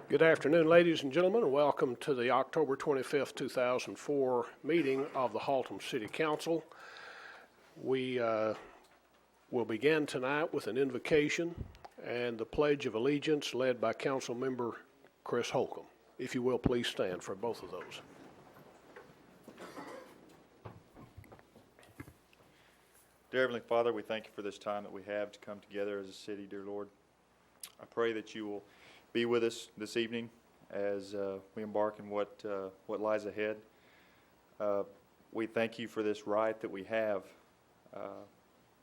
Good afternoon, ladies and gentlemen, and welcome to the October 25th, 2004 meeting of the Haltom City Council. We will begin tonight with an invocation and the Pledge of Allegiance led by Council Member Chris Holcomb. If you will, please stand for both of those. Dear Heavenly Father, we thank you for this time that we have to come together as a city, dear Lord. I pray that you will be with us this evening as we embark on what lies ahead. We thank you for this right that we have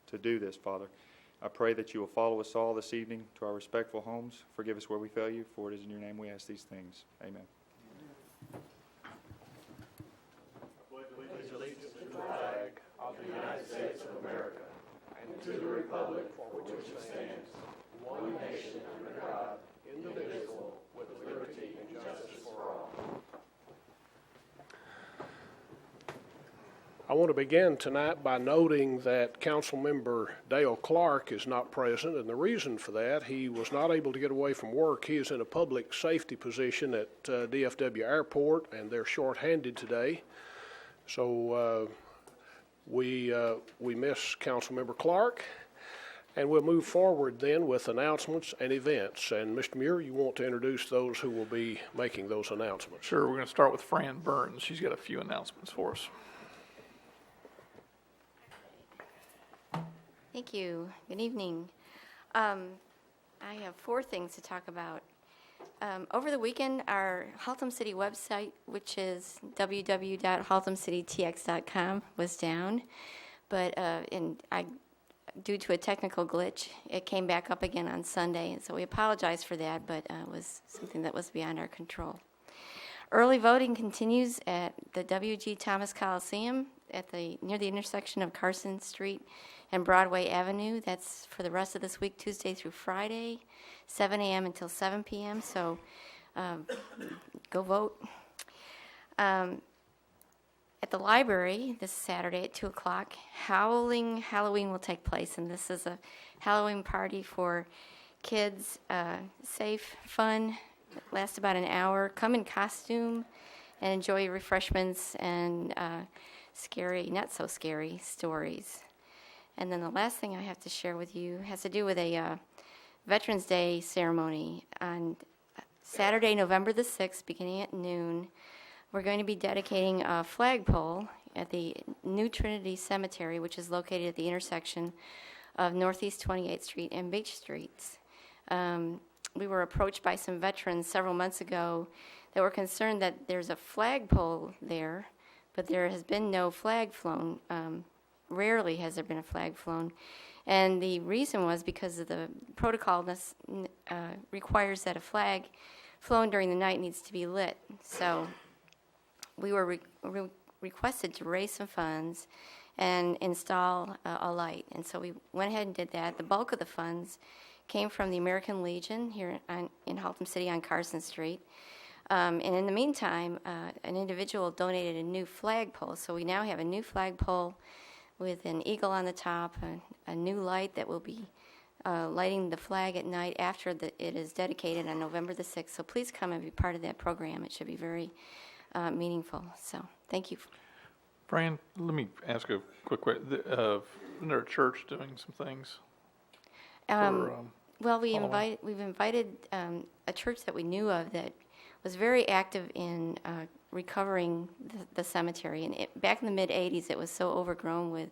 to do this, Father. I pray that you will follow us all this evening to our respectful homes. Forgive us where we fail you, for it is in your name we ask these things. Amen. I pledge allegiance to the flag of the United States of America and to the republic for which it stands, one nation under God, indivisible, with liberty and justice for all. I want to begin tonight by noting that Councilmember Dale Clark is not present, and the reason for that, he was not able to get away from work. He is in a public safety position at DFW Airport, and they're shorthanded today. So we miss Councilmember Clark. And we'll move forward then with announcements and events. And Mr. Muir, you want to introduce those who will be making those announcements? Sure, we're going to start with Fran Burns. She's got a few announcements for us. Thank you. Good evening. I have 4 things to talk about. Over the weekend, our Haltom City website, which is www.haltomcitytx.com, was down. But due to a technical glitch, it came back up again on Sunday, and so we apologize for that, but it was something that was beyond our control. Early voting continues at the W.G. Thomas Coliseum near the intersection of Carson Street and Broadway Avenue. That's for the rest of this week, Tuesday through Friday, 7 a.m. until 7 p.m., so go vote. At the library this Saturday at 2 o'clock, Howling Halloween will take place, and this is a Halloween party for kids, safe, fun, lasts about an hour. Come in costume and enjoy refreshments and scary, not so scary stories. And then the last thing I have to share with you has to do with a Veterans Day ceremony on Saturday, November the 6th, beginning at noon. We're going to be dedicating a flagpole at the New Trinity Cemetery, which is located at the intersection of Northeast 28th Street and Beach Streets. We were approached by some veterans several months ago that were concerned that there's a flagpole there, but there has been no flag flown. Rarely has there been a flag flown. And the reason was because of the protocol requires that a flag flown during the night needs to be lit. So we were requested to raise some funds and install a light. And so we went ahead and did that. The bulk of the funds came from the American Legion here in Haltom City on Carson Street. And in the meantime, an individual donated a new flagpole. So we now have a new flagpole with an eagle on the top, a new light that will be lighting the flag at night after it is dedicated on November the 6th. So please come and be part of that program. It should be very meaningful. So thank you. Fran, let me ask a quick question. Isn't there a church doing some things? Well, we've invited a church that we knew of that was very active in recovering the cemetery. And back in the mid-'80s, it was so overgrown with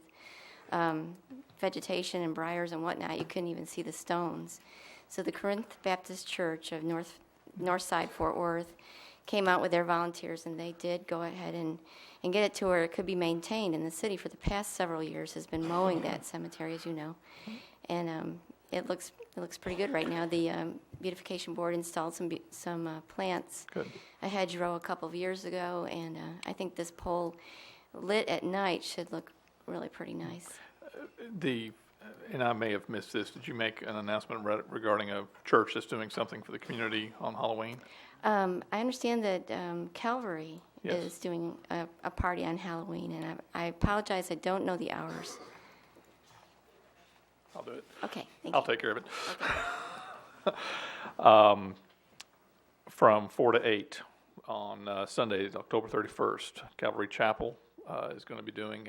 vegetation and briars and whatnot, you couldn't even see the stones. So the Corinth Baptist Church of North Side Fort Worth came out with their volunteers, and they did go ahead and get it to where it could be maintained. And the city, for the past several years, has been mowing that cemetery, as you know. And it looks pretty good right now. The beautification board installed some plants, Good. A hedgerow a couple of years ago, and I think this pole lit at night should look really pretty nice. And I may have missed this, did you make an announcement regarding a church that's doing something for the community on Halloween? I understand that Calvary Yes. is doing a party on Halloween, and I apologize, I don't know the hours. I'll do it. Okay, thank you. I'll take care of it. Okay. from 4 to 8 on Sunday, October 31st. Calvary Chapel is going to be doing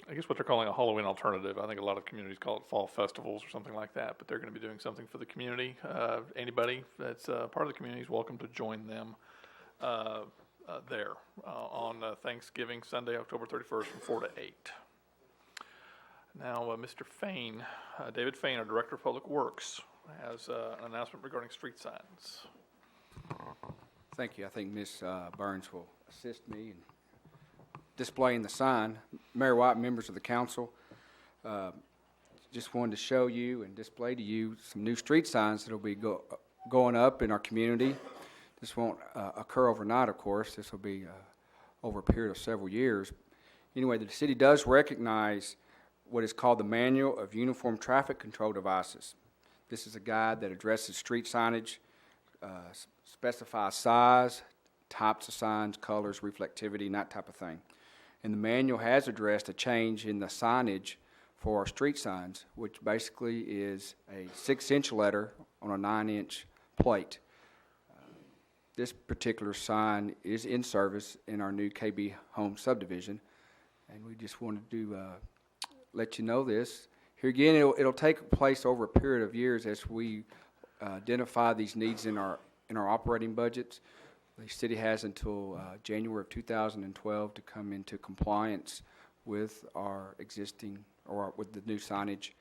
I guess what they're calling a Halloween alternative. I think a lot of communities call it fall festivals or something like that, but they're going to be doing something for the community. Anybody that's part of the community is welcome to join them there on Thanksgiving Sunday, October 31st from 4 to 8. Now, Mr. Fain, David Fain, our Director of Public Works, has an announcement regarding street signs. Thank you. I think Ms. Burns will assist me in displaying the sign. Mayor White, members of the council, just wanted to show you and display to you some new street signs that will be going up in our community. This won't occur overnight, of course. This will be over a period of several years. Anyway, the city does recognize what is called the Manual of Uniform Traffic Control Devices. This is a guide that addresses street signage, specifies size, types of signs, colors, reflectivity, and that type of thing. And the manual has addressed a change in the signage for our street signs, which basically is a 6-inch letter on a 9-inch plate. This particular sign is in service in our new KB Home subdivision, and we just wanted to let you know this. Here again, it'll take place over a period of years as we identify these needs in our operating budgets. The city has until January of 2012 to come into compliance with our existing, or with the new signage.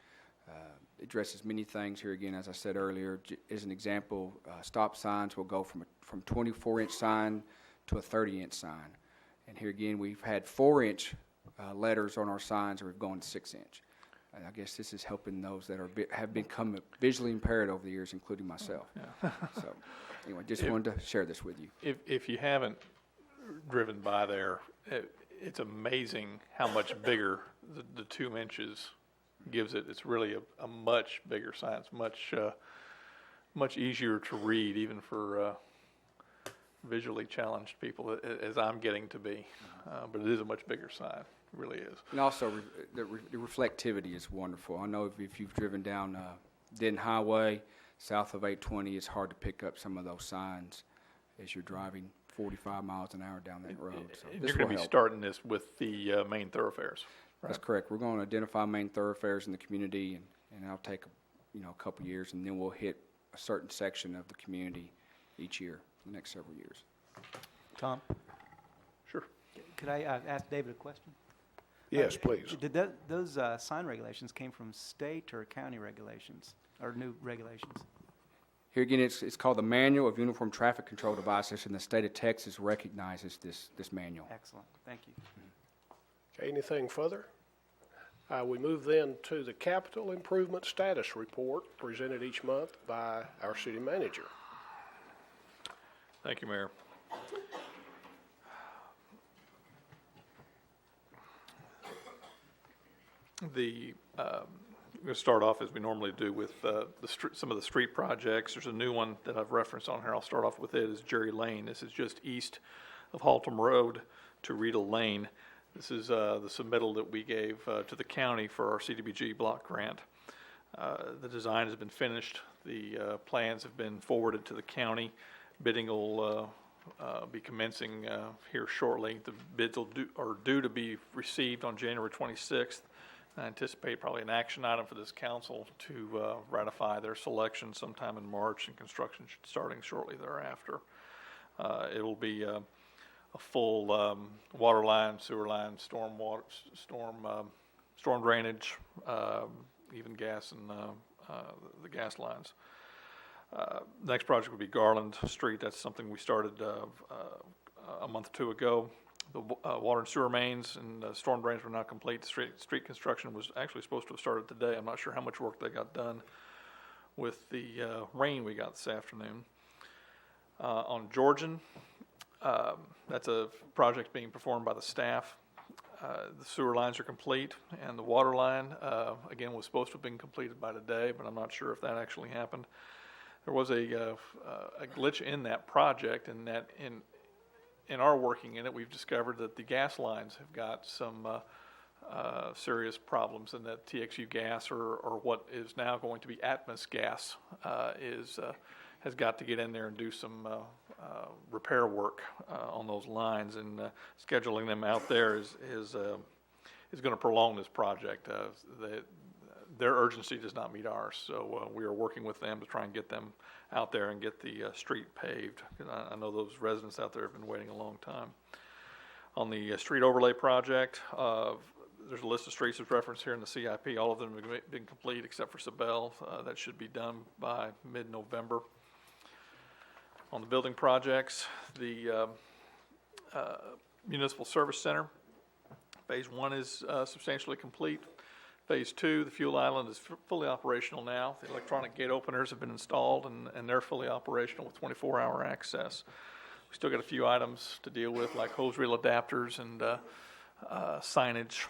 It addresses many things here again, as I said earlier. As an example, stop signs will go from 24-inch sign to a 30-inch sign. And here again, we've had 4-inch letters on our signs, or we've gone to 6-inch. And I guess this is helping those that have become visually impaired over the years, including myself. Yeah. So, anyway, just wanted to share this with you. If you haven't driven by there, it's amazing how much bigger the 2 inches gives it. It's really a much bigger sign. It's much easier to read, even for visually challenged people, as I'm getting to be. But it is a much bigger sign. It really is. And also, the reflectivity is wonderful. I know if you've driven down Denton Highway, south of 820, it's hard to pick up some of those signs as you're driving 45 miles an hour down that road. So you're going to be starting this with the main thoroughfares, right? That's correct. We're going to identify main thoroughfares in the community, and that'll take a couple years, and then we'll hit a certain section of the community each year for the next several years. Tom, Sure. could I ask David a question? Yes, please. Did those sign regulations came from state or county regulations, or new regulations? Here again, it's called the Manual of Uniform Traffic Control Devices, and the state of Texas recognizes this manual. Excellent, thank you. Okay, anything further? We move then to the Capital Improvement Status Report presented each month by our city manager. Thank you, Mayor. I'm going to start off as we normally do with some of the street projects. There's a new one that I've referenced on here. I'll start off with it. Is Jerry Lane. This is just east of Haltom Road to Riedel Lane. This is the submittal that we gave to the county for our CDBG block grant. The design has been finished. The plans have been forwarded to the county. Bidding will be commencing here shortly. The bids are due to be received on January 26th. I anticipate probably an action item for this council to ratify their selection sometime in March, and construction starting shortly thereafter. It'll be a full water line, sewer line, storm drainage, even gas and the gas lines. The next project would be Garland Street. That's something we started a month or two ago. The water and sewer mains and storm drains were not complete. The street construction was actually supposed to have started today. I'm not sure how much work they got done with the rain we got this afternoon. On Georgian, that's a project being performed by the staff. The sewer lines are complete, and the water line, again, was supposed to have been completed by today, but I'm not sure if that actually happened. There was a glitch in that project, in that in our working in it, we've discovered that the gas lines have got some serious problems, and that TXU gas, or what is now going to be Atmos gas, has got to get in there and do some repair work on those lines, and scheduling them out there is going to prolong this project. Their urgency does not meet ours, so we are working with them to try and get them out there and get the street paved. 'Cause I know those residents out there have been waiting a long time. On the street overlay project, there's a list of streets that's referenced here in the CIP. All of them have been complete except for Sabelle. That should be done by mid-November. On the building projects, the Municipal Service Center, Phase 1 is substantially complete. Phase 2, the fuel island is fully operational now. The electronic gate openers have been installed, and they're fully operational with 24-hour access. We still got a few items to deal with, like hose reel adapters and signage,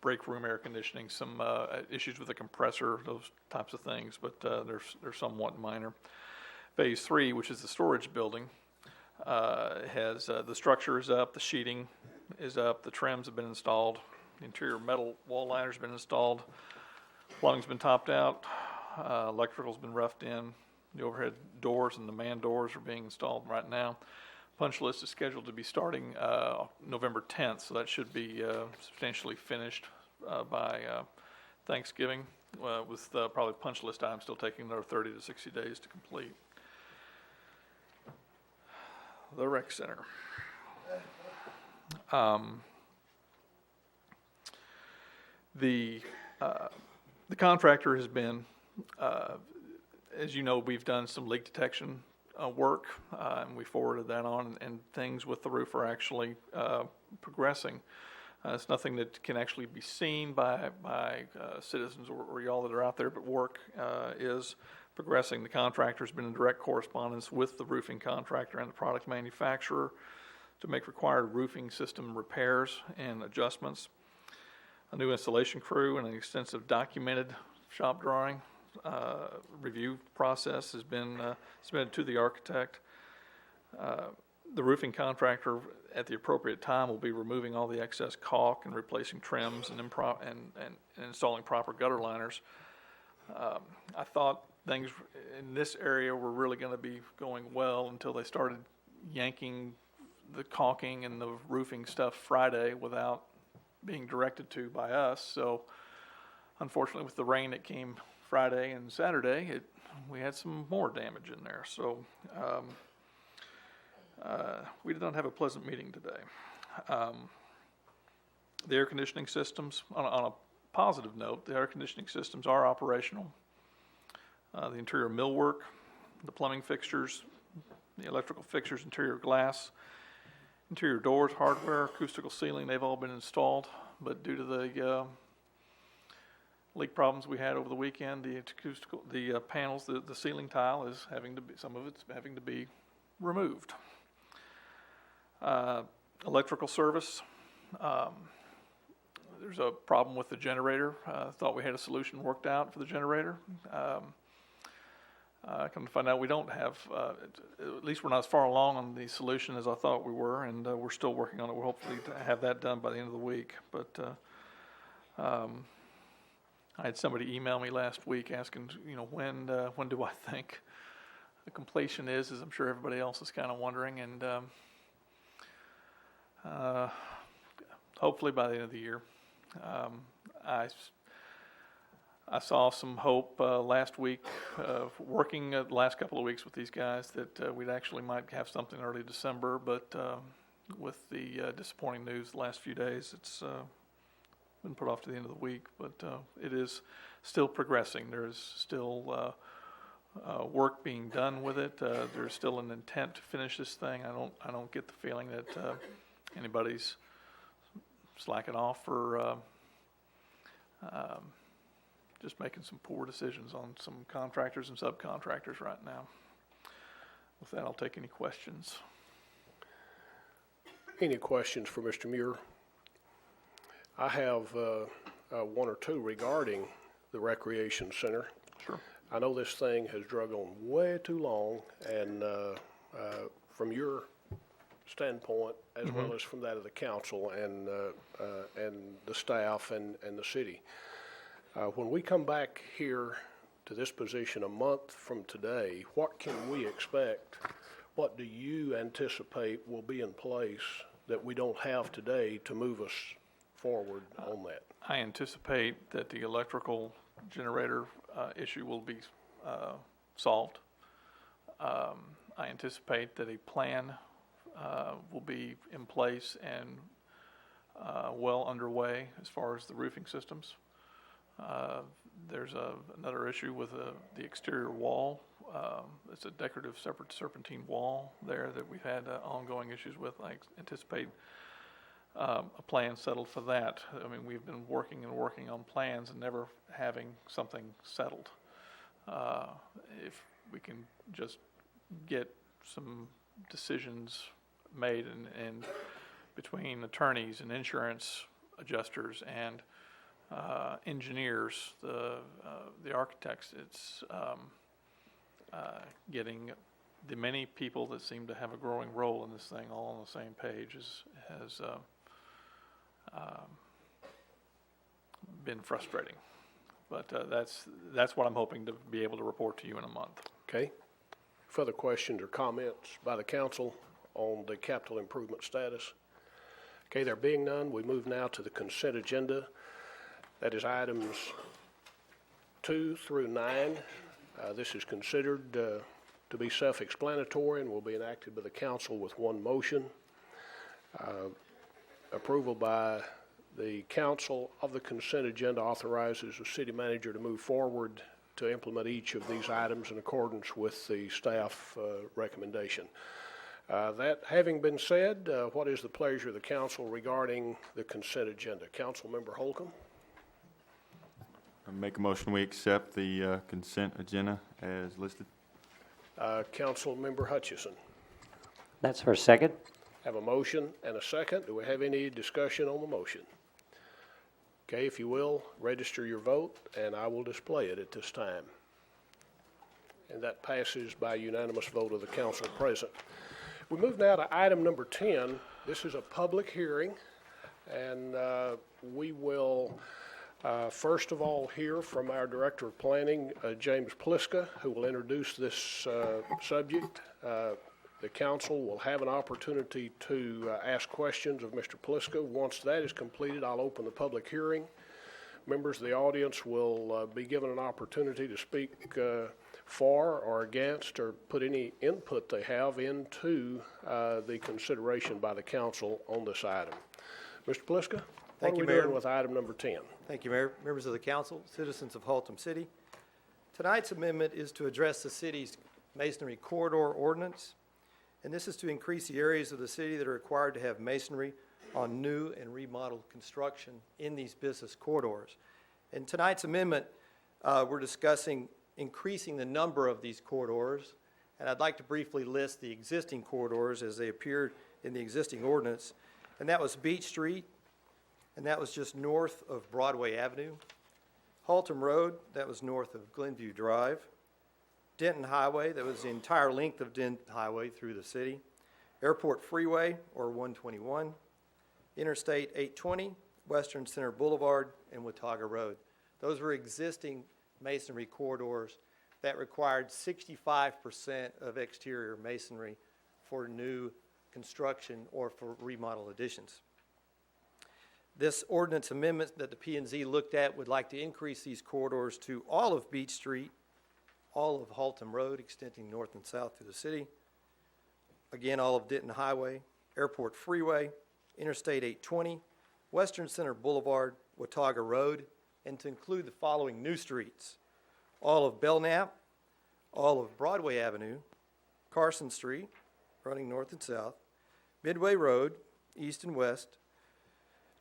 break room air conditioning, some issues with the compressor, those types of things, but they're somewhat minor. Phase 3, which is the storage building, has the structure is up, the sheeting is up, the trims have been installed, the interior metal wall liner's been installed, plumbing's been topped out, electrical's been roughed in, the overhead doors and the man doors are being installed right now. Punch list is scheduled to be starting November 10th, so that should be substantially finished by Thanksgiving, with probably punch list items still taking another 30 to 60 days to complete. The rec center. The contractor has been, as you know, we've done some leak detection work, and we forwarded that on, and things with the roof are actually progressing. It's nothing that can actually be seen by citizens or y'all that are out there, but work is progressing. The contractor's been in direct correspondence with the roofing contractor and the product manufacturer to make required roofing system repairs and adjustments. A new installation crew and an extensive documented shop drawing review process has been submitted to the architect. The roofing contractor at the appropriate time will be removing all the excess caulk and replacing trims and installing proper gutter liners. I thought things in this area were really going to be going well until they started yanking the caulking and the roofing stuff Friday without being directed to by us. So unfortunately, with the rain that came Friday and Saturday, we had some more damage in there. So we did not have a pleasant meeting today. The air conditioning systems, on a positive note, the air conditioning systems are operational. The interior millwork, the plumbing fixtures, the electrical fixtures, interior glass, interior doors, hardware, acoustical ceiling, they've all been installed. But due to the leak problems we had over the weekend, the panels, the ceiling tile is some of it's having to be removed. Electrical service, there's a problem with the generator. Thought we had a solution worked out for the generator. Come to find out we don't have, at least we're not as far along on the solution as I thought we were, and we're still working on it. We're hopefully to have that done by the end of the week. But I had somebody email me last week asking, when do I think the completion is, as I'm sure everybody else is kind of wondering, and hopefully by the end of the year. I saw some hope last week, working the last couple of weeks with these guys, that we'd actually might have something early December, but with the disappointing news the last few days, it's been put off to the end of the week, but it is still progressing. There is still work being done with it. There's still an intent to finish this thing. I don't get the feeling that anybody's slacking off or just making some poor decisions on some contractors and subcontractors right now. With that, I'll take any questions. Any questions for Mr. Muir? I have one or two regarding the recreation center. Sure. I know this thing has drug on way too long, and from your standpoint, as well as from that of the council and the staff and the city, when we come back here to this position a month from today, what can we expect? What do you anticipate will be in place that we don't have today to move us forward on that? I anticipate that the electrical generator issue will be solved. I anticipate that a plan will be in place and well underway as far as the roofing systems. There's another issue with the exterior wall. It's a decorative separate serpentine wall there that we've had ongoing issues with. I anticipate a plan settled for that. I mean, we've been working on plans and never having something settled. If we can just get some decisions made and between attorneys and insurance adjusters and engineers, the architects, it's getting the many people that seem to have a growing role in this thing all on the same page has been frustrating. But that's what I'm hoping to be able to report to you in a month. Okay. Further questions or comments by the council on the capital improvement status? Okay, there being none, we move now to the consent agenda. That is items 2 through 9. This is considered to be self-explanatory and will be enacted by the council with one motion. Approval by the council of the consent agenda authorizes the city manager to move forward to implement each of these items in accordance with the staff recommendation. That having been said, what is the pleasure of the council regarding the consent agenda? Councilmember Holcomb? I make a motion we accept the consent agenda as listed. Councilmember Hutchison? That's our second. Have a motion and a second. Do we have any discussion on the motion? Okay, if you will, register your vote, and I will display it at this time. And that passes by unanimous vote of the council present. We move now to item number 10. This is a public hearing, and we will first of all hear from our Director of Planning, James Pliska, who will introduce this subject. The council will have an opportunity to ask questions of Mr. Pliska. Once that is completed, I'll open the public hearing. Members of the audience will be given an opportunity to speak for or against or put any input they have into the consideration by the council on this item. Mr. Pliska, what are we doing with item number 10? Thank you, Mayor. Members of the council, citizens of Haltom City. Tonight's amendment is to address the city's masonry corridor ordinance, and this is to increase the areas of the city that are required to have masonry on new and remodeled construction in these business corridors. In tonight's amendment, we're discussing increasing the number of these corridors, and I'd like to briefly list the existing corridors as they appear in the existing ordinance, and that was Beach Street, and that was just north of Broadway Avenue. Haltom Road, that was north of Glenview Drive. Denton Highway, that was the entire length of Denton Highway through the city. Airport Freeway, or 121. Interstate 820, Western Center Boulevard, and Watauga Road. Those were existing masonry corridors that required 65% of exterior masonry for new construction or for remodel additions. This ordinance amendment that the P&Z looked at would like to increase these corridors to all of Beach Street, all of Haltom Road extending north and south through the city, again all of Denton Highway, Airport Freeway, Interstate 820, Western Center Boulevard, Watauga Road, and to include the following new streets: all of Belknap, all of Broadway Avenue, Carson Street, running north and south, Midway Road, east and west,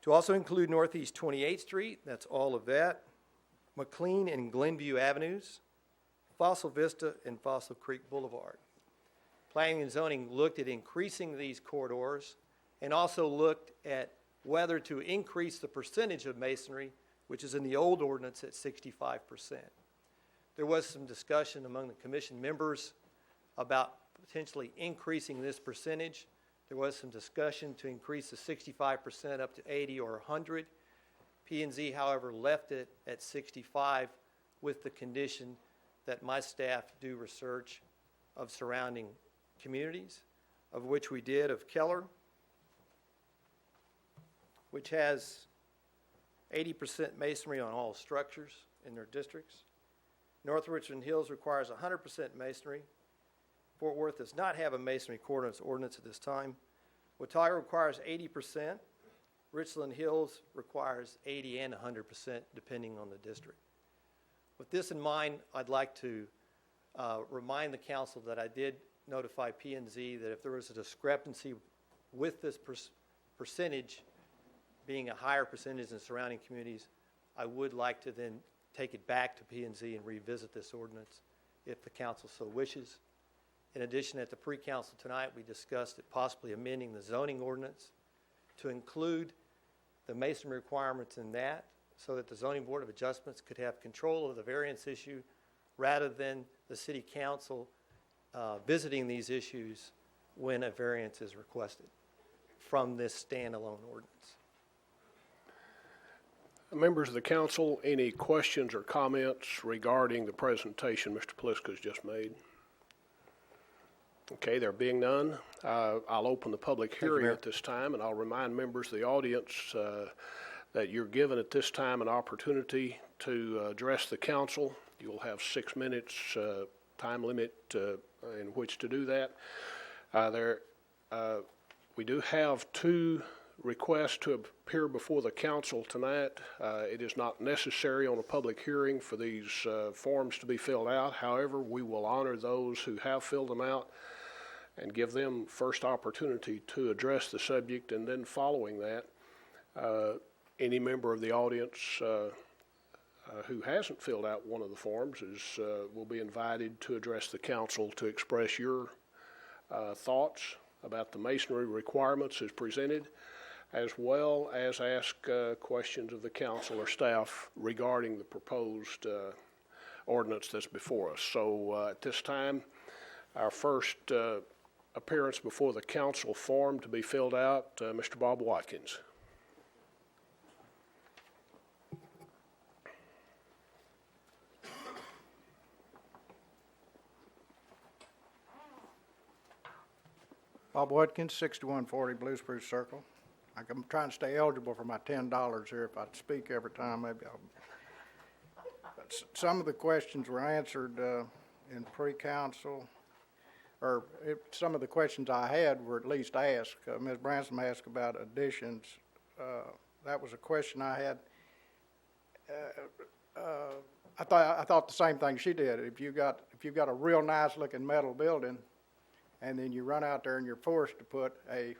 to also include Northeast 28th Street, that's all of that, McLean and Glenview Avenues, Fossil Vista and Fossil Creek Boulevard. Planning and zoning looked at increasing these corridors and also looked at whether to increase the percentage of masonry, which is in the old ordinance at 65%. There was some discussion among the commission members about potentially increasing this percentage. There was some discussion to increase the 65% up to 80 or 100. P&Z, however, left it at 65 with the condition that my staff do research of surrounding communities, of which we did of Keller, which has 80% masonry on all structures in their districts. North Richland Hills requires 100% masonry. Fort Worth does not have a masonry ordinance at this time. Watauga requires 80%. Richland Hills requires 80 and 100% depending on the district. With this in mind, I'd like to remind the council that I did notify P&Z that if there was a discrepancy with this percentage being a higher percentage in surrounding communities, I would like to then take it back to P&Z and revisit this ordinance if the council so wishes. In addition, at the pre-council tonight, we discussed it possibly amending the zoning ordinance to include the masonry requirements in that so that the Zoning Board of Adjustments could have control of the variance issue rather than the city council visiting these issues when a variance is requested from this standalone ordinance. Members of the council, any questions or comments regarding the presentation Mr. Paliska has just made? Okay, there being none, I'll open the public hearing at this time, and I'll remind members of the audience that you're given at this time an opportunity to address the council. You will have 6 minutes time limit in which to do that. We do have 2 requests to appear before the council tonight. It is not necessary on a public hearing for these forms to be filled out. However, we will honor those who have filled them out and give them first opportunity to address the subject, and then following that, any member of the audience who hasn't filled out one of the forms will be invited to address the council to express your thoughts about the masonry requirements as presented, as well as ask questions of the council or staff regarding the proposed ordinance that's before us. So at this time, our first appearance before the council form to be filled out, Mr. Bob Watkins. Bob Watkins, 6140 Blue Spruce Circle. I'm trying to stay eligible for my $10 here. If I speak every time, maybe I'll. But some of the questions were answered in pre-council, or some of the questions I had were at least asked. Ms. Branson asked about additions. That was a question I had. I thought the same thing she did. If you've got a real nice looking metal building, and then you run out there and you're forced to put a,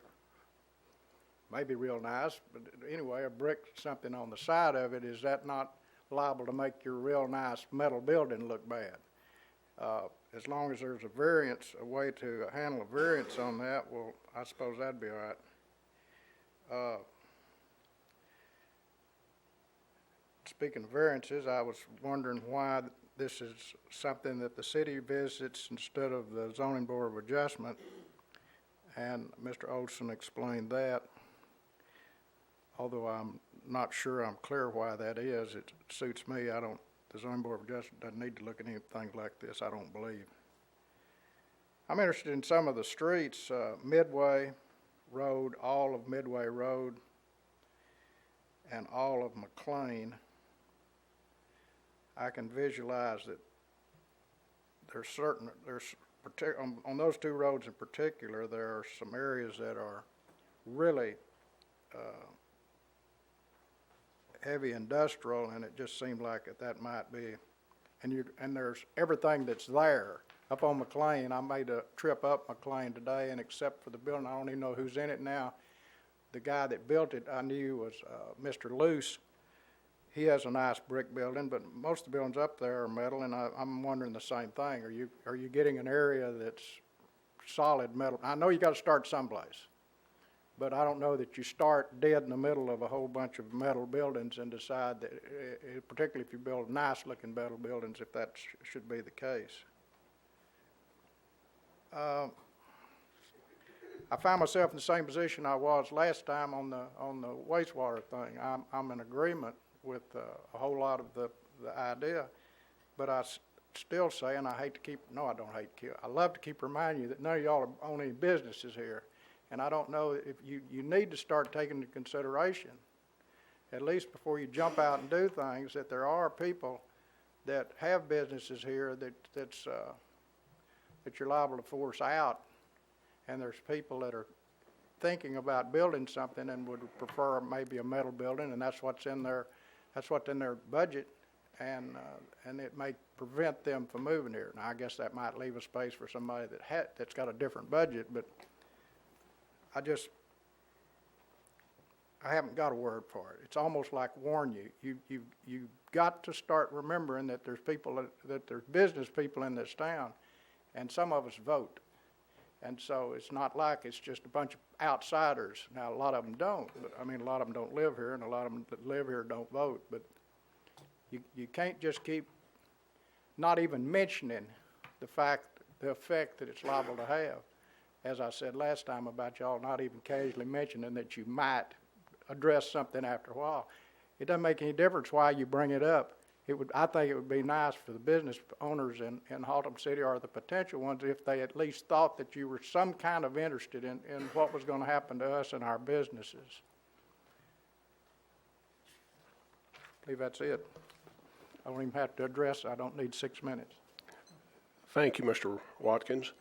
maybe real nice, but anyway, a brick something on the side of it, is that not liable to make your real nice metal building look bad? As long as there's a variance, a way to handle a variance on that, well, I suppose that'd be all right. Speaking of variances, I was wondering why this is something that the city visits instead of the Zoning Board of Adjustment, and Mr. Olson explained that. Although I'm not sure I'm clear why that is, it suits me. The Zoning Board of Adjustment doesn't need to look at anything like this, I don't believe. I'm interested in some of the streets, Midway Road, all of Midway Road, and all of McLean. I can visualize that on those 2 roads in particular, there are some areas that are really heavy industrial, and it just seemed like that might be, and there's everything that's there. Up on McLean, I made a trip up McLean today, and except for the building, I don't even know who's in it now. The guy that built it, I knew was Mr. Luce. He has a nice brick building, but most of the buildings up there are metal, and I'm wondering the same thing. Are you getting an area that's solid metal? I know you got to start someplace, but I don't know that you start dead in the middle of a whole bunch of metal buildings and decide that, particularly if you build nice-looking metal buildings, if that should be the case. I found myself in the same position I was last time on the wastewater thing. I'm in agreement with a whole lot of the idea, but I still say, and I hate to keep, no, I don't hate to keep, I love to keep reminding you that none of y'all own any businesses here. And I don't know if you need to start taking into consideration, at least before you jump out and do things, that there are people that have businesses here that you're liable to force out. And there's people that are thinking about building something and would prefer maybe a metal building, and that's what's in their budget, and it may prevent them from moving here. Now, I guess that might leave a space for somebody that's got a different budget, but I haven't got a word for it. It's almost like warn you. You've got to start remembering that there's there's business people in this town, and some of us vote. And so it's not like it's just a bunch of outsiders. Now, a lot of them don't. But, I mean, a lot of them don't live here, and a lot of them that live here don't vote. But you can't just keep not even mentioning the effect that it's liable to have. As I said last time about y'all not even casually mentioning that you might address something after a while. It doesn't make any difference why you bring it up. I think it would be nice for the business owners in Haltom City, or the potential ones, if they at least thought that you were some kind of interested in what was going to happen to us and our businesses. I believe that's it. I don't even have to address it. I don't need 6 minutes. Thank you, Mr. Watkins.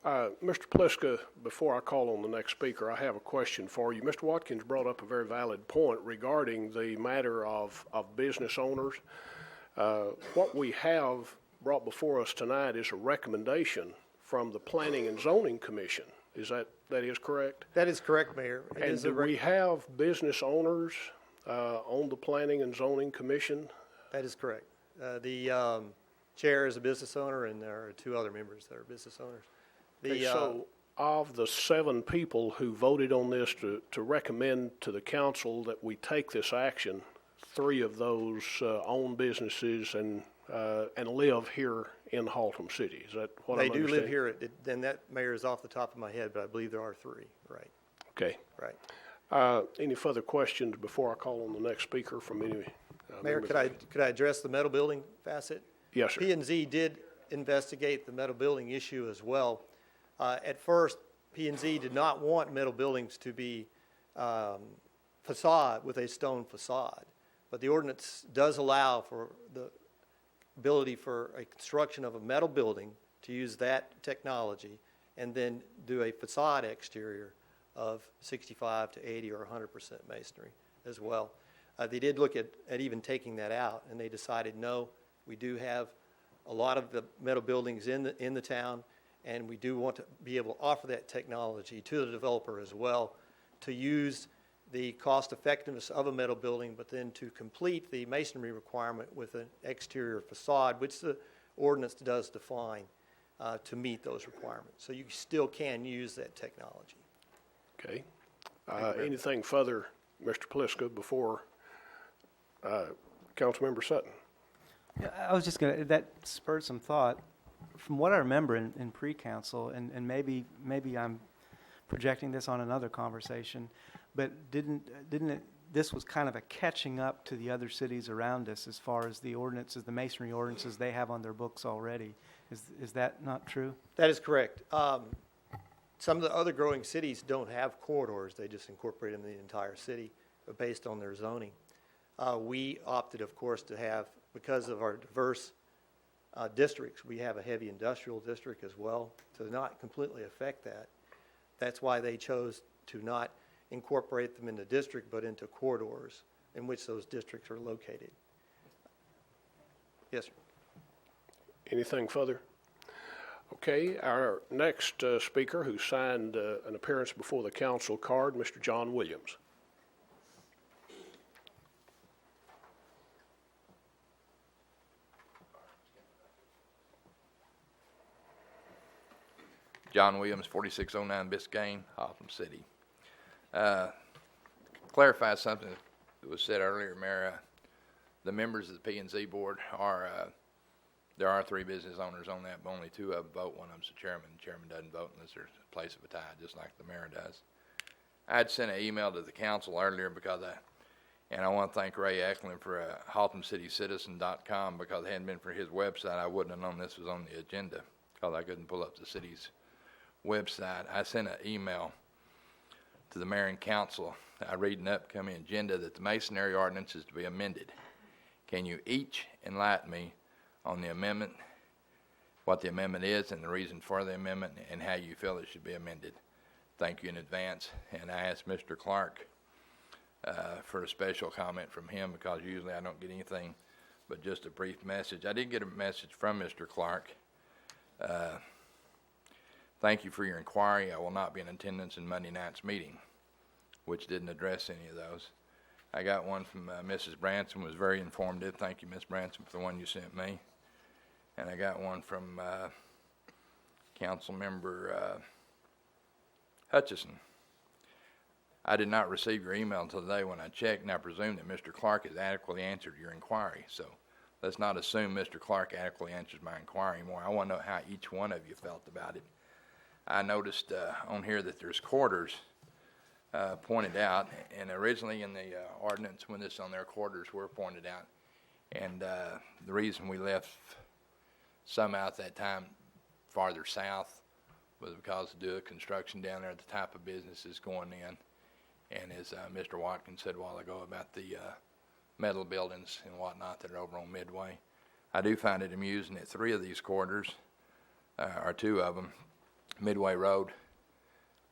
Mr. Pliska, before I call on the next speaker, I have a question for you. Mr. Watkins brought up a very valid point regarding the matter of business owners. What we have brought before us tonight is a recommendation from the Planning and Zoning Commission. That is correct? That is correct, Mayor. And do we have business owners on the Planning and Zoning Commission? That is correct. The chair is a business owner, and there are 2 other members that are business owners. So of the 7 people who voted on this to recommend to the council that we take this action, 3 of those own businesses and live here in Haltom City. Is that what I'm understanding? They do live here. Then that, Mayor, is off the top of my head, but I believe there are 3. Right. Okay. Right. Any further questions before I call on the next speaker from any? Mayor, could I address the metal building facet? Yes, sir. P&Z did investigate the metal building issue as well. At first, P&Z did not want metal buildings to be facade with a stone facade, but the ordinance does allow for the ability for a construction of a metal building to use that technology and then do a facade exterior of 65 to 80 or 100% masonry as well. They did look at even taking that out, and they decided, no, we do have a lot of the metal buildings in the town, and we do want to be able to offer that technology to the developer as well to use the cost effectiveness of a metal building, but then to complete the masonry requirement with an exterior facade, which the ordinance does define to meet those requirements. So you still can use that technology. Okay. Anything further, Mr. Pliska, before Councilmember Sutton? Yeah, I was just that spurred some thought. From what I remember in pre-council, and maybe I'm projecting this on another conversation, but didn't it, this was kind of a catching up to the other cities around us as far as the ordinances, the masonry ordinances they have on their books already. Is that not true? That is correct. Some of the other growing cities don't have corridors. They just incorporate them in the entire city based on their zoning. We opted, of course, to have, because of our diverse districts, we have a heavy industrial district as well, to not completely affect that. That's why they chose to not incorporate them in the district, but into corridors in which those districts are located. Yes, sir. Anything further? Okay, our next speaker who signed an appearance before the council card, Mr. John Williams. John Williams, 4609 Biscayne, Haltom City. Clarify something that was said earlier, Mayor. The members of the P&Z board are, there are 3 business owners on that, but only 2 of them vote. One of them's the chairman. The chairman doesn't vote unless there's a place of a tie, just like the mayor does. I had sent an email to the council earlier because And I want to thank Ray Eklund for HaltomCityCitizen.com, because if it hadn't been for his website, I wouldn't have known this was on the agenda, because I couldn't pull up the city's website. I sent an email to the mayor and council. I read an upcoming agenda that the masonry ordinance is to be amended. Can you each enlighten me on the amendment, what the amendment is and the reason for the amendment, and how you feel it should be amended? Thank you in advance. And I asked Mr. Clark for a special comment from him, because usually I don't get anything but just a brief message. I did get a message from Mr. Clark. Thank you for your inquiry. I will not be in attendance in Monday night's meeting, which didn't address any of those. I got one from Mrs. Branson, was very informative. Thank you, Ms. Branson, for the one you sent me. And I got one from Council Member Hutchison. I did not receive your email until today when I checked, and I presume that Mr. Clark has adequately answered your inquiry. So let's not assume Mr. Clark adequately answers my inquiry anymore. I want to know how each one of you felt about it. I noticed on here that there's quarters pointed out, and originally in the ordinance when this on there, quarters were pointed out. And the reason we left some out that time farther south was because to do a construction down there, the type of businesses going in. And as Mr. Watkins said a while ago about the metal buildings and whatnot that are over on Midway, I do find it amusing that 3 of these quarters, or 2 of them, Midway Road,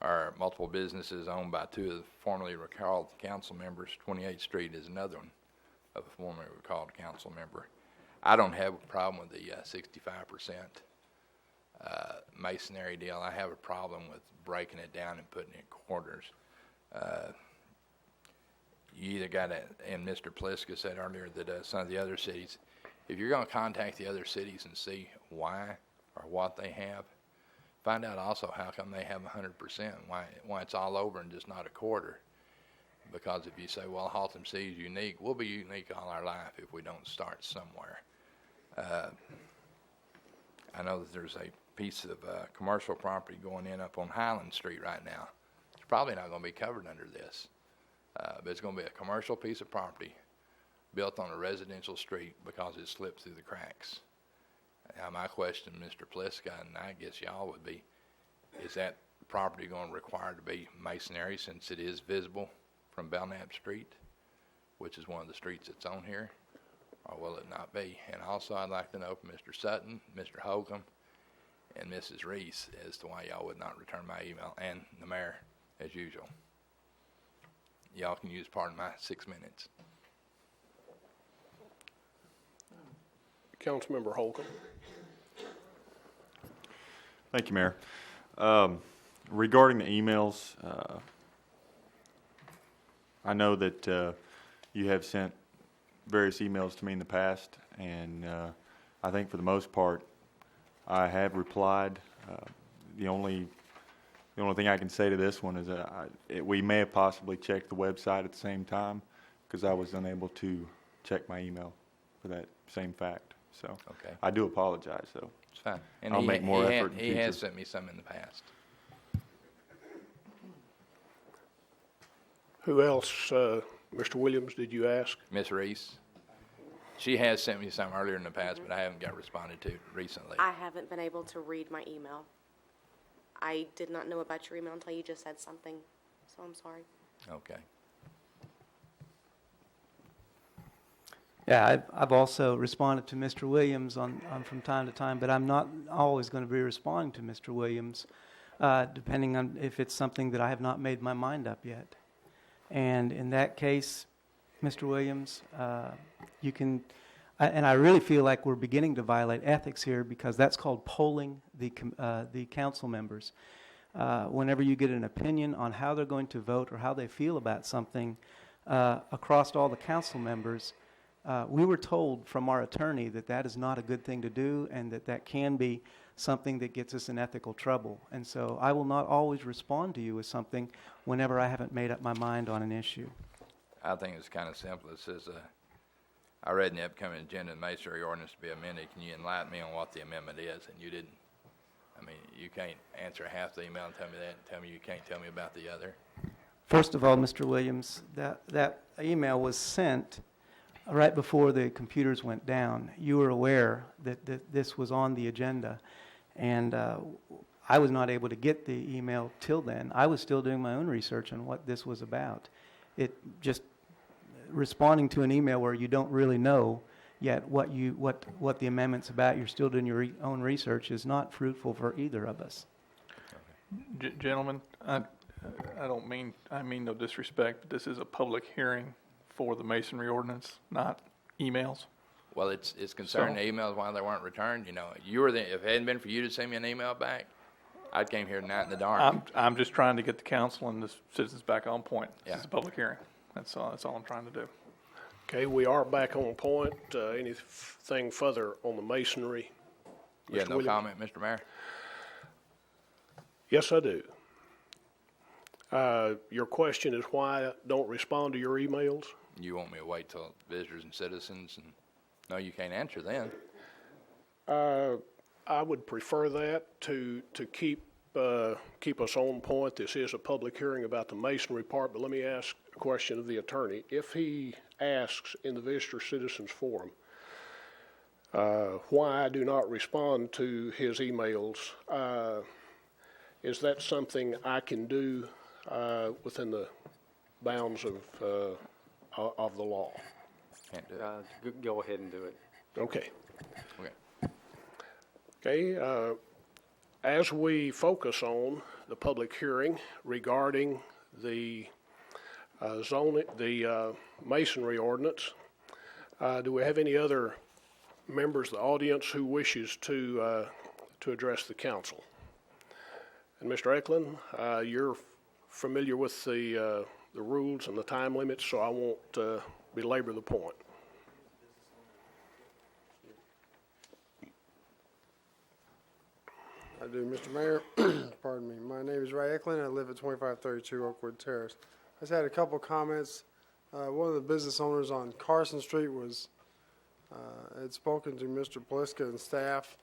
are multiple businesses owned by 2 of the formerly recalled council members. 28th Street is another one of a formerly recalled council member. I don't have a problem with the 65% masonry deal. I have a problem with breaking it down and putting it in quarters. You either got to, and Mr. Pliska said earlier that some of the other cities, if you're going to contact the other cities and see why or what they have, find out also how come they have 100%, why it's all over and just not a quarter. Because if you say, well, Haltom City is unique, we'll be unique all our life if we don't start somewhere. I know that there's a piece of commercial property going in up on Highland Street right now. It's probably not going to be covered under this, but it's going to be a commercial piece of property built on a residential street because it slipped through the cracks. Now, my question, Mr. Pliska, and I guess y'all would be, is that property going to require to be masonry since it is visible from Belknap Street, which is one of the streets that's on here, or will it not be? And also, I'd like to know from Mr. Sutton, Mr. Holcomb, and Mrs. Reese as to why y'all would not return my email, and the mayor, as usual. Y'all can use part of my 6 minutes. Councilmember Holcomb. Thank you, Mayor. Regarding the emails, I know that you have sent various emails to me in the past, and I think for the most part, I have replied. The only thing I can say to this one is that we may have possibly checked the website at the same time, because I was unable to check my email for that same fact. So Okay. I do apologize, though. It's fine. And I'll make more effort in He has future. sent me some in the past. Who else, Mr. Williams, did you ask? Miss Reese, she has sent me some earlier in the past, but I haven't got responded to recently. I haven't been able to read my email. I did not know about your email until you just said something, so I'm sorry. Okay. Yeah, I've also responded to Mr. Williams on from time to time, but I'm not always going to be responding to Mr. Williams, depending on if it's something that I have not made my mind up yet. And in that case, Mr. Williams, you can, and I really feel like we're beginning to violate ethics here, because that's called polling the council members. Whenever you get an opinion on how they're going to vote or how they feel about something across all the council members, we were told from our attorney that that is not a good thing to do, and that can be something that gets us in ethical trouble. And so I will not always respond to you with something whenever I haven't made up my mind on an issue. I think it's kind of simple. It says, I read in the upcoming agenda, the masonry ordinance to be amended. Can you enlighten me on what the amendment is? And you didn't. I mean, you can't answer half the email and tell me that, and tell me you can't tell me about the other. First of all, Mr. Williams, that email was sent right before the computers went down. You were aware that this was on the agenda, and I was not able to get the email till then. I was still doing my own research on what this was about. It just responding to an email where you don't really know yet what the amendment's about, you're still doing your own research, is not fruitful for either of us. Gentlemen, I mean no disrespect, but this is a public hearing for the masonry ordinance, not emails. Well, it's concerning the emails why they weren't returned. You know, if it hadn't been for you to send me an email back, I came here tonight in the dark. I'm just trying to get the council and the citizens back on point. Yeah. This is a public hearing. That's all I'm trying to do. Okay, we are back on point. Anything further on the masonry? You have Mr. no Williams? comment, Mr. Mayor? Yes, I do. Your question is why I don't respond to your emails? You want me to wait till visitors and citizens and, no, you can't answer then. I would prefer that to keep us on point. This is a public hearing about the masonry part, but let me ask a question of the attorney. If he asks in the Visitor Citizens Forum why I do not respond to his emails, is that something I can do within the bounds of the law? Can't do it. Go ahead and do it. Okay. Okay. Okay. As we focus on the public hearing regarding the masonry ordinance, do we have any other members of the audience who wishes to address the council? And Mr. Eklund, you're familiar with the rules and the time limits, so I won't belabor the point. I do, Mr. Mayor. Pardon me. My name is Ray Eklund. I live at 2532 Oakwood Terrace. I just had a couple comments. One of the business owners on Carson Street had spoken to Mr. Pliska and staff.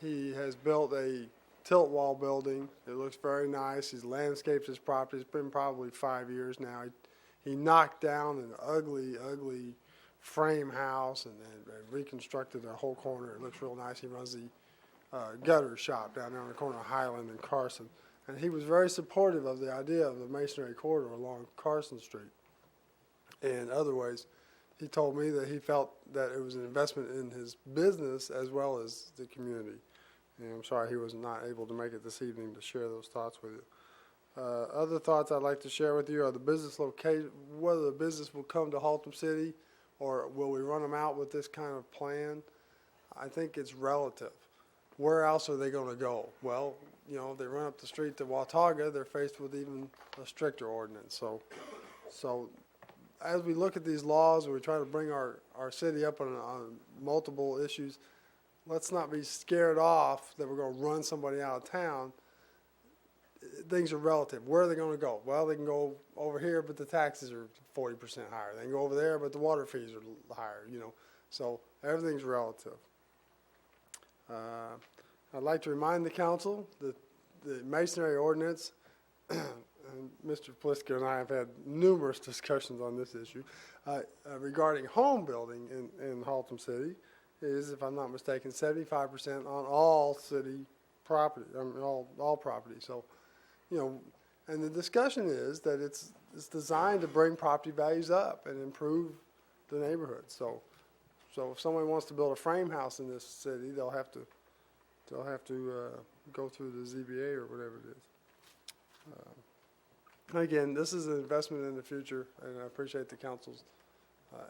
He has built a tilt wall building. It looks very nice. He's landscaped his property. It's been probably 5 years now. He knocked down an ugly frame house and reconstructed a whole corner. It looks real nice. He runs the gutter shop down there on the corner of Highland and Carson. And he was very supportive of the idea of the masonry corridor along Carson Street. And other ways, he told me that he felt that it was an investment in his business as well as the community. And I'm sorry he was not able to make it this evening to share those thoughts with you. Other thoughts I'd like to share with you are the business location, whether the business will come to Haltom City or will we run them out with this kind of plan. I think it's relative. Where else are they going to go? Well, you know, if they run up the street to Watauga, they're faced with even a stricter ordinance. So as we look at these laws and we try to bring our city up on multiple issues, let's not be scared off that we're going to run somebody out of town. Things are relative. Where are they going to go? Well, they can go over here, but the taxes are 40% higher. They can go over there, but the water fees are higher, you know. So everything's relative. I'd like to remind the council that the masonry ordinance, and Mr. Pliska and I have had numerous discussions on this issue, regarding home building in Haltom City is, if I'm not mistaken, 75% on all city property, I mean, all property. So, you know, and the discussion is that it's designed to bring property values up and improve the neighborhood. So if someone wants to build a frame house in this city, they'll have to go through the ZBA or whatever it is. Again, this is an investment in the future, and I appreciate the council's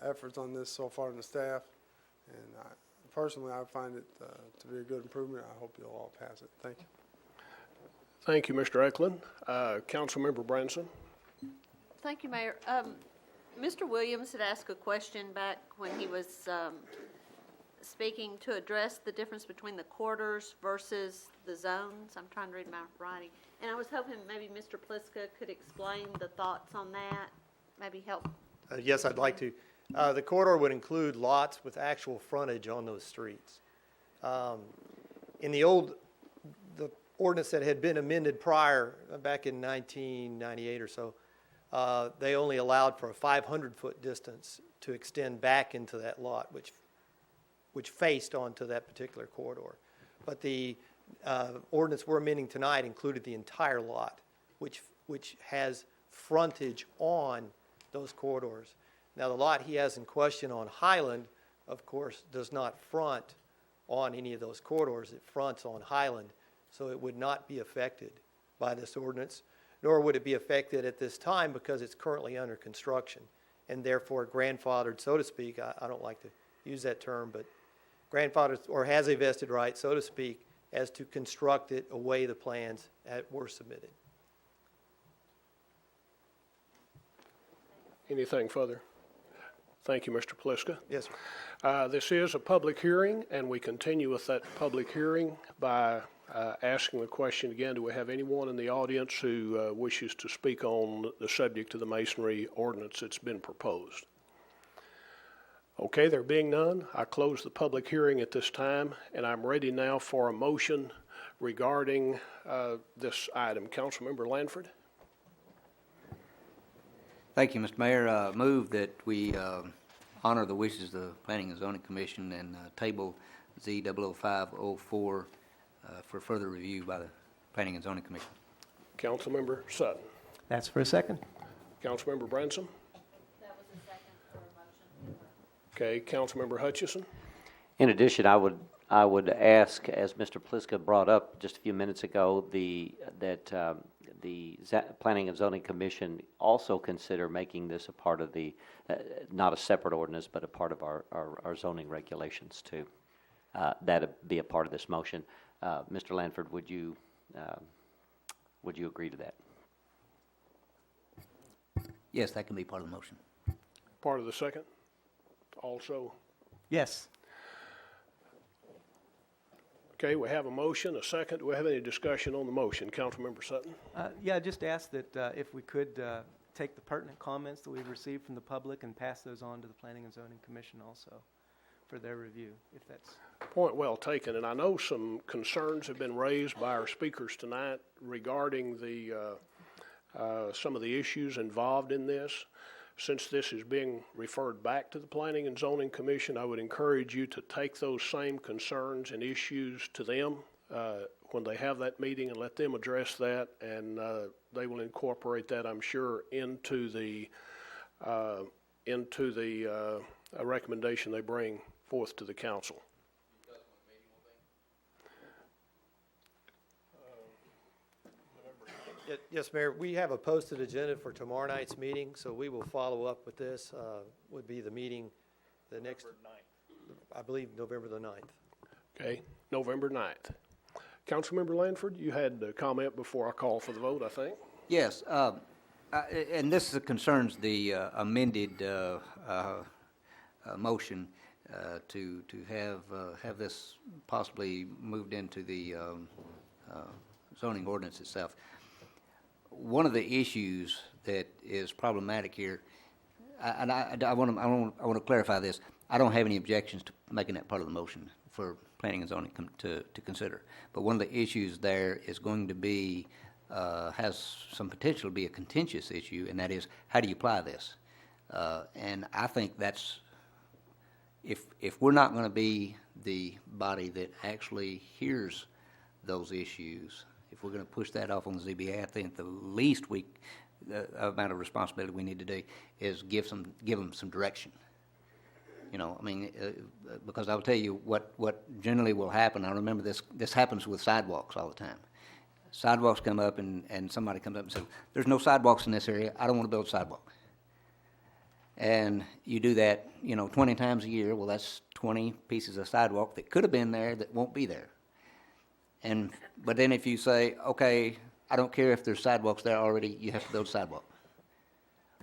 efforts on this so far and the staff. And personally, I find it to be a good improvement. I hope you'll all pass it. Thank you. Thank you, Mr. Eklund. Councilmember Branson. Thank you, Mayor. Mr. Williams had asked a question back when he was speaking to address the difference between the quarters versus the zones. I'm trying to read my writing. And I was hoping maybe Mr. Pliska could explain the thoughts on that, maybe help. Yes, I'd like to. The corridor would include lots with actual frontage on those streets. In the ordinance that had been amended prior, back in 1998 or so, they only allowed for a 500-foot distance to extend back into that lot, which faced onto that particular corridor. But the ordinance we're amending tonight included the entire lot, which has frontage on those corridors. Now, the lot he has in question on Highland, of course, does not front on any of those corridors. It fronts on Highland, so it would not be affected by this ordinance, nor would it be affected at this time because it's currently under construction and therefore grandfathered, so to speak. I don't like to use that term, but grandfathered or has a vested right, so to speak, as to construct it away the plans that were submitted. Anything further? Thank you, Mr. Pliska. Yes, sir. This is a public hearing, and we continue with that public hearing by asking the question again, do we have anyone in the audience who wishes to speak on the subject of the masonry ordinance that's been proposed? Okay, there being none, I close the public hearing at this time, and I'm ready now for a motion regarding this item. Councilmember Lanford. Thank you, Mr. Mayor. Move that we honor the wishes of the Planning and Zoning Commission and table Z00504 for further review by the Planning and Zoning Commission. Councilmember Sutton. That's for a second. Councilmember Bransom. That was a second for a motion. Okay, Councilmember Hutchison. In addition, I would ask, as Mr. Pliska brought up just a few minutes ago, that the Planning and Zoning Commission also consider making this a part of the, not a separate ordinance, but a part of our zoning regulations too. That'd be a part of this motion. Mr. Lanford, would you agree to that? Yes, that can be part of the motion. Part of the second? Also? Yes. Okay, we have a motion, a second. Do we have any discussion on the motion? Councilmember Sutton? Yeah, just ask that if we could take the pertinent comments that we've received from the public and pass those on to the Planning and Zoning Commission also for their review, if that's... Point well taken, and I know some concerns have been raised by our speakers tonight regarding the some of the issues involved in this. Since this is being referred back to the Planning and Zoning Commission, I would encourage you to take those same concerns and issues to them when they have that meeting and let them address that, and they will incorporate that, I'm sure, into the recommendation they bring forth to the council. Yes, Mayor, we have a posted agenda for tomorrow night's meeting, so we will follow up with this. Would be the meeting, the next, I believe, November the 9th. Okay, November 9th. Councilmember Lanford, you had a comment before I call for the vote, I think. Yes, and this concerns the amended motion to have this possibly moved into the zoning ordinance itself. One of the issues that is problematic here, and I want to clarify this. I don't have any objections to making that part of the motion for Planning and Zoning to consider. But one of the issues there is going to be has some potential to be a contentious issue, and that is how do you apply this? And I think that's if we're not going to be the body that actually hears those issues. If we're going to push that off on the ZBA, I think the least the amount of responsibility we need to do is give them some direction. You know, I mean, because I'll tell you what generally will happen. I remember this happens with sidewalks all the time. Sidewalks come up and somebody comes up and says, "There's no sidewalks in this area. I don't want to build a sidewalk." And you do that, 20 times a year. Well, that's 20 pieces of sidewalk that could have been there that won't be there. But then if you say, okay, I don't care if there's sidewalks there already, you have to build a sidewalk.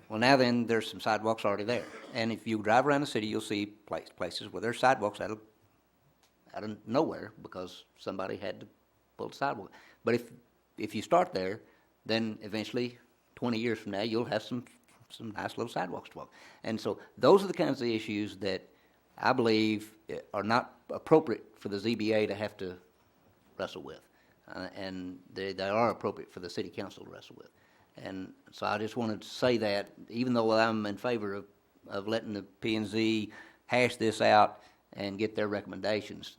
Well, now then, there's some sidewalks already there. And if you drive around the city, you'll see places where there's sidewalks out of nowhere because somebody had to build a sidewalk. But if you start there, then eventually, 20 years from now, you'll have some nice little sidewalks to walk. And so those are the kinds of issues that I believe are not appropriate for the ZBA to have to wrestle with. And they are appropriate for the city council to wrestle with. And so I just wanted to say that, even though I'm in favor of letting the P and Z hash this out and get their recommendations,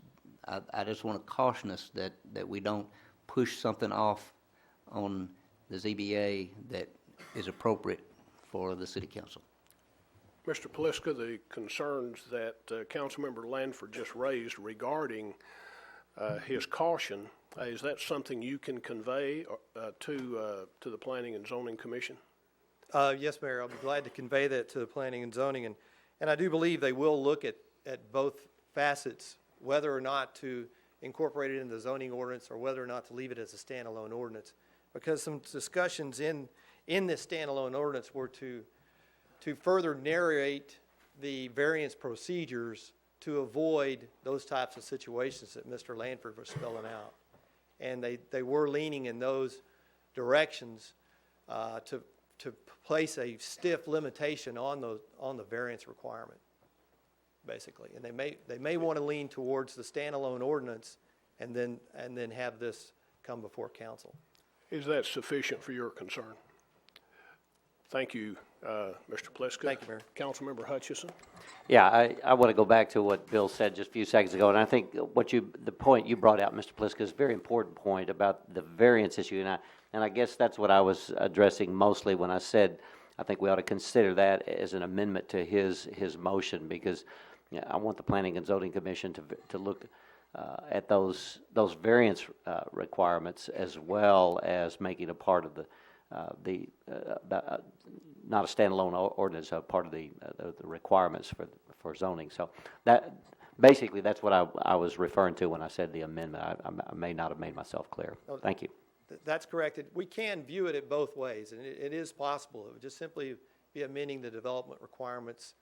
I just want to caution us that we don't push something off on the ZBA that is appropriate for the city council. Mr. Paliska, the concerns that Councilmember Lanford just raised regarding his caution, is that something you can convey to the Planning and Zoning Commission? Yes, Mayor, I'll be glad to convey that to the Planning and Zoning, and I do believe they will look at both facets, whether or not to incorporate it in the zoning ordinance or whether or not to leave it as a standalone ordinance. Because some discussions in this standalone ordinance were to further narrate the variance procedures to avoid those types of situations that Mr. Lanford was spelling out. And they were leaning in those directions to place a stiff limitation on the variance requirement, basically. And they may want to lean towards the standalone ordinance and then have this come before council. Is that sufficient for your concern? Thank you, Mr. Paliska. Thank you, Mayor. Councilmember Hutchison. Yeah, I want to go back to what Bill said just a few seconds ago, and I think the point you brought out, Mr. Paliska, is a very important point about the variance issue, and I guess that's what I was addressing mostly when I said I think we ought to consider that as an amendment to his motion, because I want the Planning and Zoning Commission to look at those variance requirements, as well as making a part of not a standalone ordinance, a part of the requirements for zoning. So that basically that's what I was referring to when I said the amendment. I may not have made myself clear. Thank you. That's correct. We can view it both ways, and it is possible. It would just simply be amending the development requirements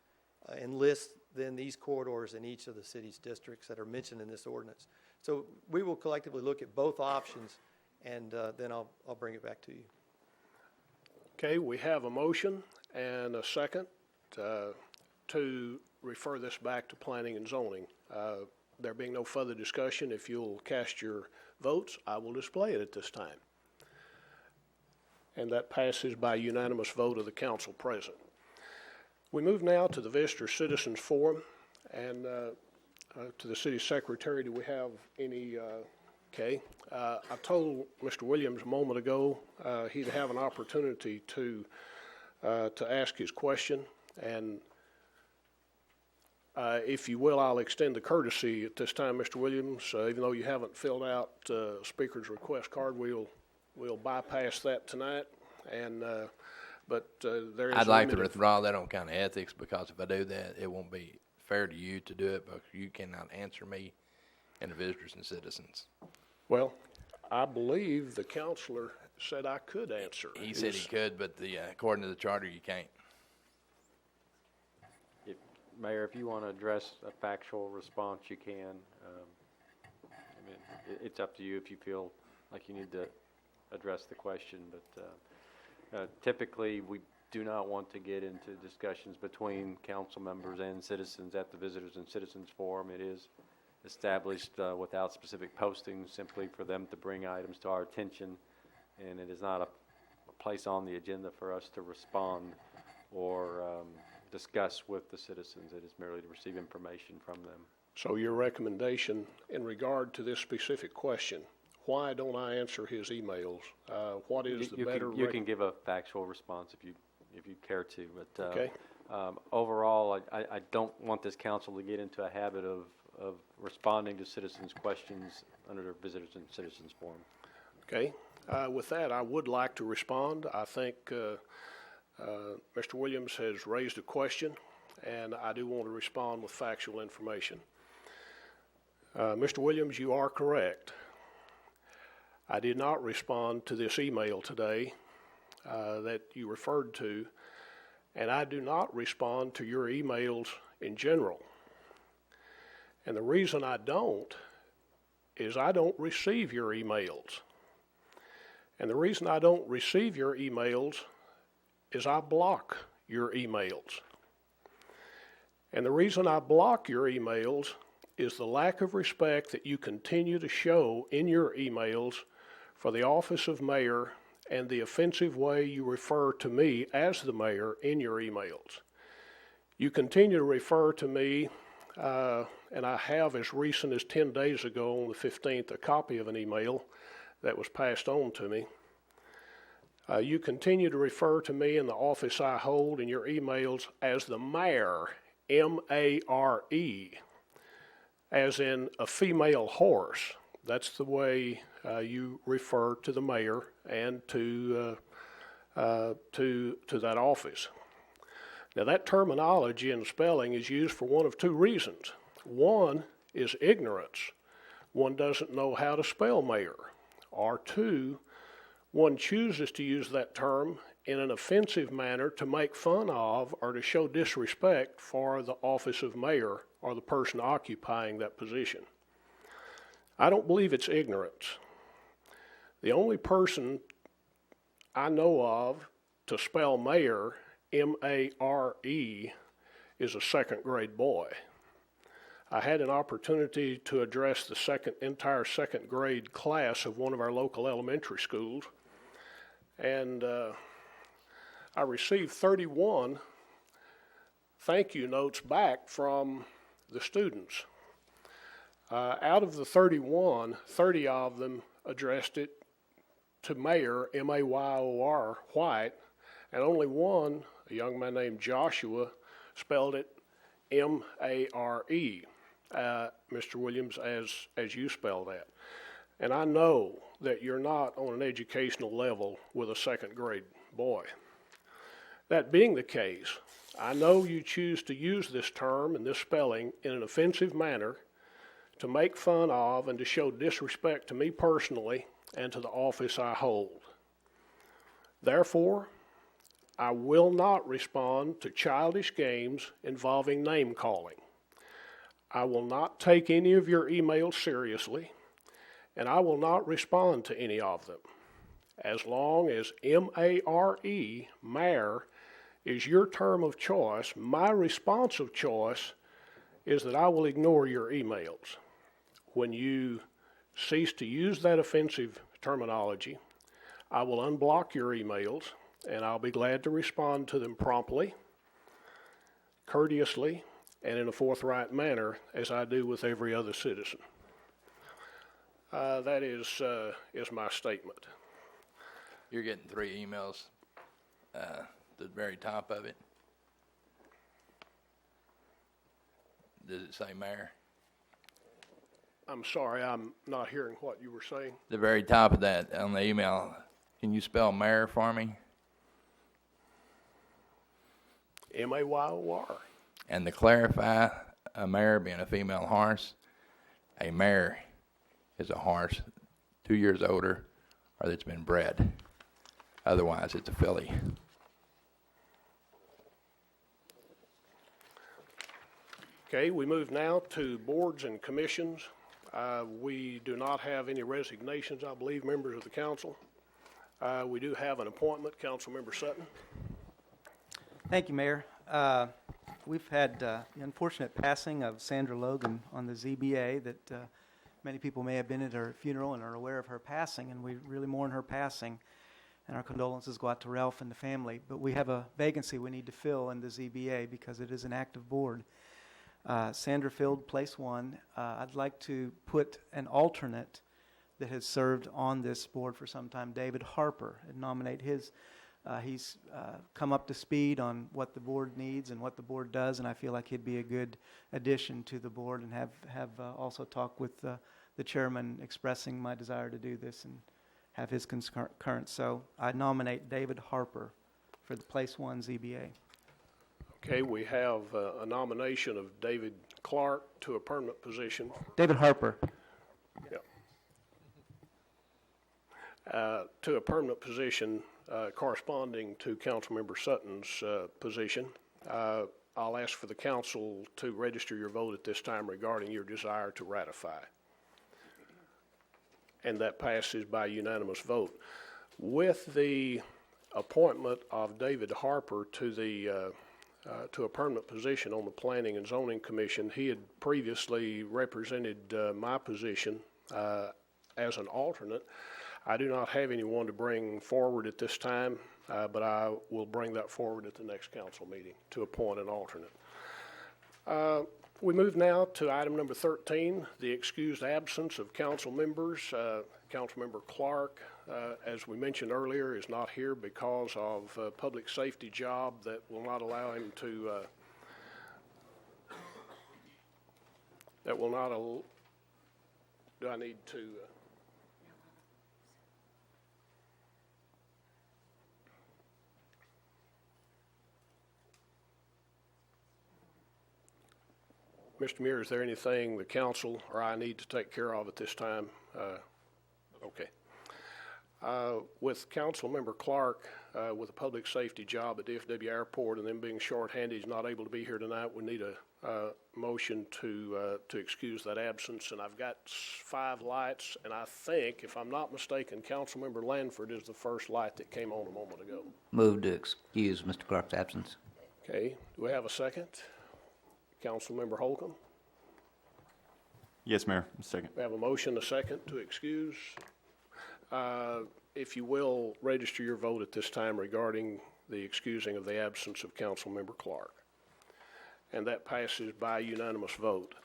and list then these corridors in each of the city's districts that are mentioned in this ordinance. So we will collectively look at both options, and then I'll bring it back to you. Okay, we have a motion and a second to refer this back to Planning and Zoning. There being no further discussion, if you'll cast your votes, I will display it at this time. And that passes by unanimous vote of the council present. We move now to the Visitor Citizens Forum, and to the City Secretary, do we have any, okay. I told Mr. Williams a moment ago he'd have an opportunity to ask his question, and if you will, I'll extend the courtesy at this time, Mr. Williams. Even though you haven't filled out Speaker's request card, we'll bypass that tonight, and but there is. I'd like to withdraw that on kind of ethics, because if I do that, it won't be fair to you to do it, because you cannot answer me and the visitors and citizens. Well, I believe the counselor said I could answer. He said he could, but according to the charter, you can't. Mayor, if you want to address a factual response, you can. I mean, it's up to you if you feel like you need to address the question, but typically we do not want to get into discussions between council members and citizens at the Visitors and Citizens Forum. It is established without specific postings, simply for them to bring items to our attention, and it is not a place on the agenda for us to respond or discuss with the citizens. It is merely to receive information from them. So your recommendation in regard to this specific question, why don't I answer his emails? What is the better? You can give a factual response if you care to, but okay. Overall, I don't want this council to get into a habit of responding to citizens' questions under the Visitors and Citizens Forum. Okay. With that, I would like to respond. I think Mr. Williams has raised a question, and I do want to respond with factual information. Mr. Williams, you are correct. I did not respond to this email today that you referred to, and I do not respond to your emails in general. And the reason I don't is I don't receive your emails. And the reason I don't receive your emails is I block your emails. And the reason I block your emails is the lack of respect that you continue to show in your emails for the office of mayor and the offensive way you refer to me as the mayor in your emails. You continue to refer to me, and I have as recent as 10 days ago on the 15th a copy of an email that was passed on to me. You continue to refer to me in the office I hold in your emails as the mayor, M-A-R-E, as in a female horse. That's the way you refer to the mayor and to that office. Now, that terminology and spelling is used for one of two reasons. One is ignorance. One doesn't know how to spell mayor. Or two, one chooses to use that term in an offensive manner to make fun of or to show disrespect for the office of mayor or the person occupying that position. I don't believe it's ignorance. The only person I know of to spell mayor, M-A-R-E, is a second grade boy. I had an opportunity to address the entire second grade class of one of our local elementary schools, and I received 31 thank you notes back from the students. Out of the 31, 30 of them addressed it to Mayor, M-A-Y-O-R, White, and only one, a young man named Joshua, spelled it M-A-R-E, Mr. Williams, as you spell that. And I know that you're not on an educational level with a second grade boy. That being the case, I know you choose to use this term and this spelling in an offensive manner to make fun of and to show disrespect to me personally and to the office I hold. Therefore, I will not respond to childish games involving name calling. I will not take any of your emails seriously, and I will not respond to any of them. As long as M-A-R-E, mayor, is your term of choice, my response of choice is that I will ignore your emails. When you cease to use that offensive terminology, I will unblock your emails, and I'll be glad to respond to them promptly, courteously, and in a forthright manner, as I do with every other citizen. That is my statement. You're getting 3 emails, the very top of it. Does it say mayor? I'm sorry, I'm not hearing what you were saying. The very top of that on the email, can you spell mayor for me? M-A-Y-O-R. And to clarify, a mare being a female horse, a mare is a horse 2 years older or that's been bred. Otherwise, it's a filly. Okay, we move now to boards and commissions. We do not have any resignations, I believe, members of the council. We do have an appointment, Councilmember Sutton. Thank you, Mayor. We've had the unfortunate passing of Sandra Logan on the ZBA that many people may have been at her funeral and are aware of her passing, and we really mourn her passing. And our condolences go out to Ralph and the family. But we have a vacancy we need to fill in the ZBA because it is an active board. Sandra filled place 1. I'd like to put an alternate that has served on this board for some time, David Harper, and nominate his. He's come up to speed on what the board needs and what the board does, and I feel like he'd be a good addition to the board, and have also talked with the chairman expressing my desire to do this and have his concurrence. So I nominate David Harper for the place 1 ZBA. Okay, we have a nomination of David Clark to a permanent position. David Harper. Yep. To a permanent position corresponding to Councilmember Sutton's position. I'll ask for the council to register your vote at this time regarding your desire to ratify. And that passes by unanimous vote. With the appointment of David Harper to a permanent position on the Planning and Zoning Commission, he had previously represented my position as an alternate. I do not have anyone to bring forward at this time, but I will bring that forward at the next council meeting to appoint an alternate. We move now to item number 13, the excused absence of council members. Councilmember Clark, as we mentioned earlier, is not here because of a public safety job that will not allow him to, do I need to? Mr. Muir, is there anything the council or I need to take care of at this time? Okay. With Councilmember Clark with a public safety job at DFW Airport and then being shorthanded, he's not able to be here tonight, we need a motion to excuse that absence. And I've got 5 lights, and I think, if I'm not mistaken, Councilmember Lanford is the first light that came on a moment ago. Move to excuse Mr. Clark's absence. Okay. Do we have a second? Councilmember Holcomb? Yes, Mayor. Second. We have a motion, a second, to excuse. If you will, register your vote at this time regarding the excusing of the absence of Councilmember Clark. And that passes by unanimous vote.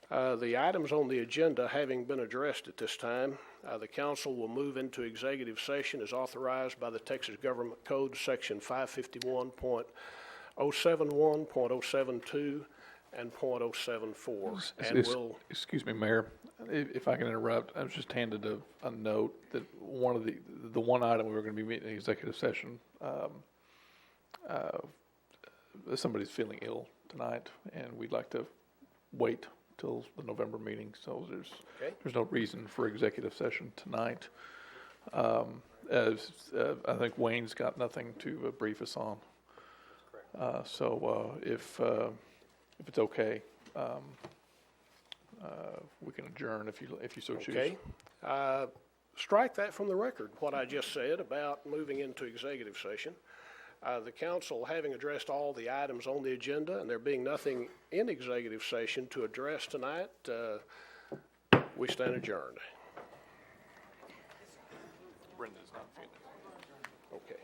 The items on the agenda having been addressed at this time, the council will move into executive session as authorized by the Texas Government Code, Section 551.071, .072, and .074. And we'll... Excuse me, Mayor, if I can interrupt, I was just handed a note that one of the one item we were going to be meeting in executive session, somebody's feeling ill tonight, and we'd like to wait till the November meeting, so there's no reason for executive session tonight. As I think Wayne's got nothing to brief us on. So if it's okay, we can adjourn if you so choose. Okay. Strike that from the record, what I just said about moving into executive session. The council, having addressed all the items on the agenda and there being nothing in executive session to address tonight, we stand adjourned. Brenda's not feeling. Okay.